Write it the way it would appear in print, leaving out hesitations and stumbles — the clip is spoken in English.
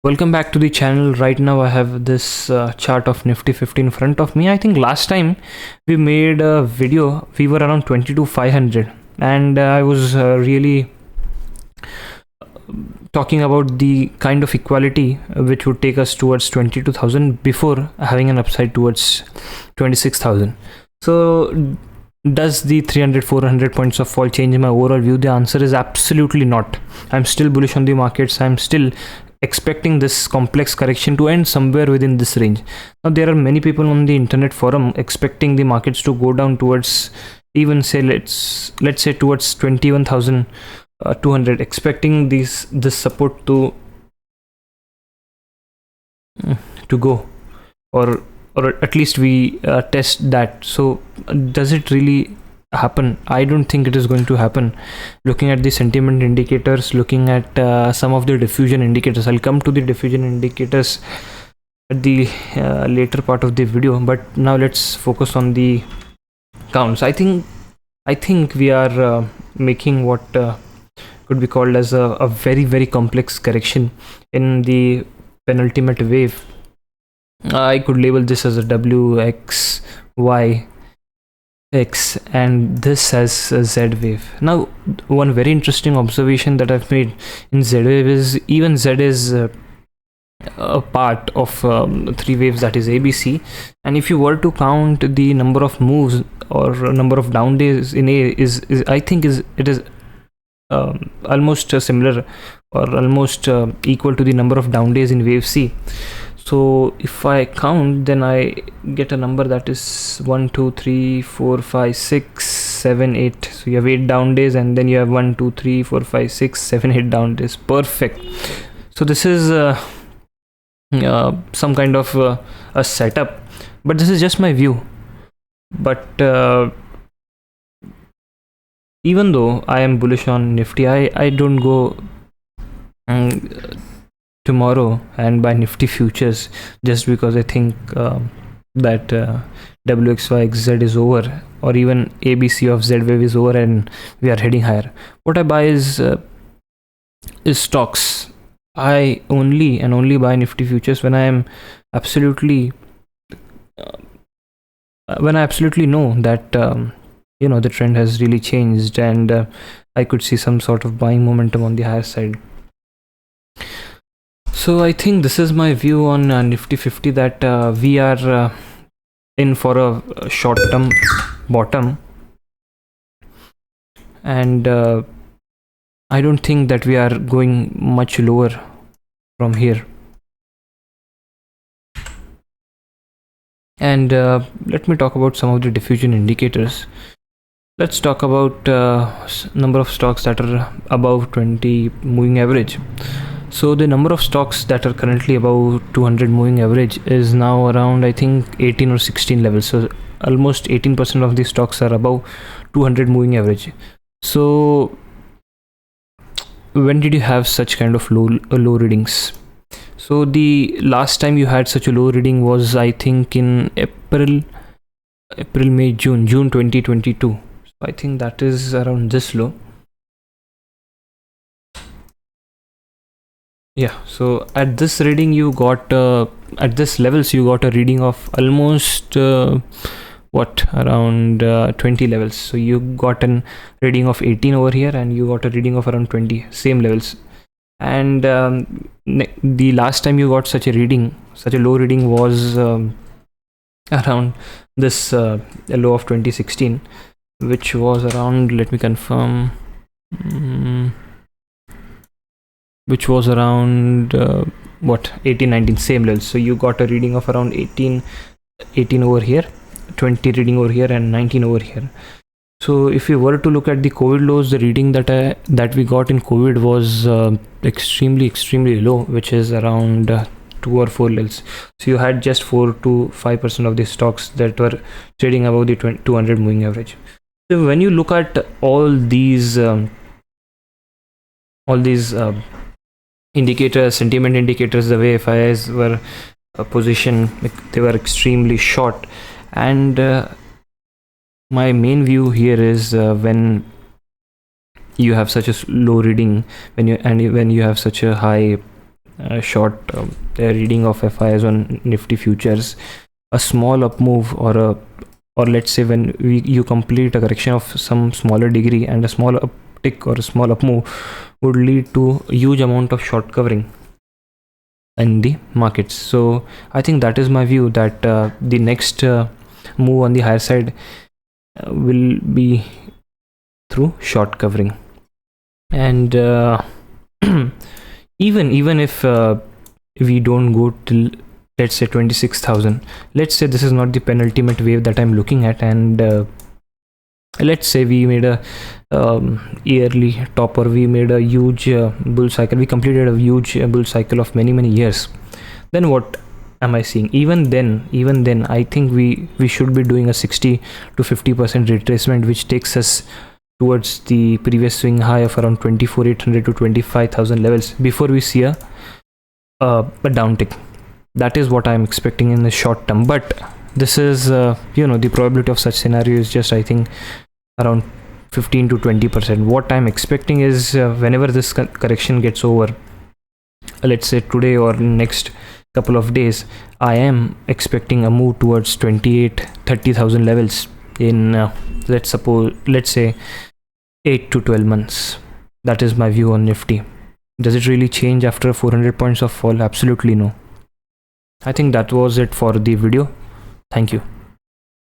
Welcome back to the channel. Right now I have this chart of Nifty 50 in front of me. I think last time we made a video we were around 22,500 and I was really talking about the kind of equality which would take us towards 22,000 before having an upside towards 26,000. So does the 300-400 points of fall change my overall view? The answer is absolutely not. I'm still bullish on the markets. I'm still expecting this complex correction to end somewhere within this range. Now there are many people on the internet forum expecting the markets to go down towards, even say let's say towards 21,200, expecting this support to go, or at least we test that. So does it really happen? I don't think it is going to happen. Looking at the sentiment indicators, looking at some of the diffusion indicators, I'll come to the diffusion indicators at the later part of the video, but now let's focus on the counts. I think we are making what could be called as a very complex correction in the penultimate wave. I could label this as a W, X, Y, X, and this as a Z wave. Now one very interesting observation that I've made in Z wave is even Z is a part of three waves, that is ABC, and if you were to count the number of moves or number of down days in A is I think it is almost similar or almost equal to the number of down days in wave C. So if I count, then I get a number that is 1 2 3 4 5 6 7 8. So you have 8 down days, and then you have 1 2 3 4 5 6 7 8 down days. Perfect. So this is some kind of a setup, but this is just my view. But even though I am bullish on Nifty, I don't go tomorrow and buy Nifty futures just because I think that WXYZ is over, or even ABC of Z wave is over and we are heading higher. What I buy is stocks. I only buy Nifty futures when I am absolutely know that the trend has really changed and I could see some sort of buying momentum on the higher side. So I think this is my view on Nifty 50, that we are in for a short-term bottom, and I don't think that we are going much lower from here. And let me talk about some of the diffusion indicators. Let's talk about number of stocks that are above 20 moving average. So the number of stocks that are currently above 200 moving average is now around, I think, 18 or 16 levels. So almost 18% of the stocks are above 200 moving average. So when did you have such kind of low readings? So the last time you had such a low reading was, I think, in April, May, June 2022. So I think that is around this low. Yeah, so at this reading you got at this levels you got a reading of almost around 20 levels. So you got a reading of 18 over here and you got a reading of around 20, same levels. And the last time you got such a low reading was around this low of 2016, which was around, let me confirm, which was around 18, 19, same levels. So you got a reading of around 18 over here, 20 reading over here, and 19 over here. So if you were to look at the COVID lows, the reading that we got in COVID was extremely low, which is around 2 or 4 levels. So you had just 4 to 5% of the stocks that were trading above the 200 moving average. So when you look at all these indicators, sentiment indicators, the way FIIs were positioned, they were extremely short. And my main view here is when you have such a low reading, when you have such a high short reading of FIs on Nifty futures, a small up move or let's say when you complete a correction of some smaller degree and a small uptick or a small up move would lead to a huge amount of short covering in the markets. So I think that is my view, that the next move on the higher side will be through short covering. And even if we don't go till, let's say, 26,000, let's say this is not the penultimate wave that I'm looking at, and let's say we made a yearly top, or we made a huge bull cycle, we completed a huge bull cycle of many years, then what am I seeing? Even then I think we should be doing a 60 to 50% retracement, which takes us towards the previous swing high of around 24,800 to 25,000 levels before we see a downtick. That is what I'm expecting in the short term. But this is the probability of such scenario is just, I think, around 15 to 20%. What I'm expecting is whenever this correction gets over, let's say today or next couple of days, I am expecting a move towards 28,000-30,000 levels in let's say 8 to 12 months. That is my view on Nifty. Does it really change after 400 points of fall? Absolutely no. I think that was it for the video. Thank you.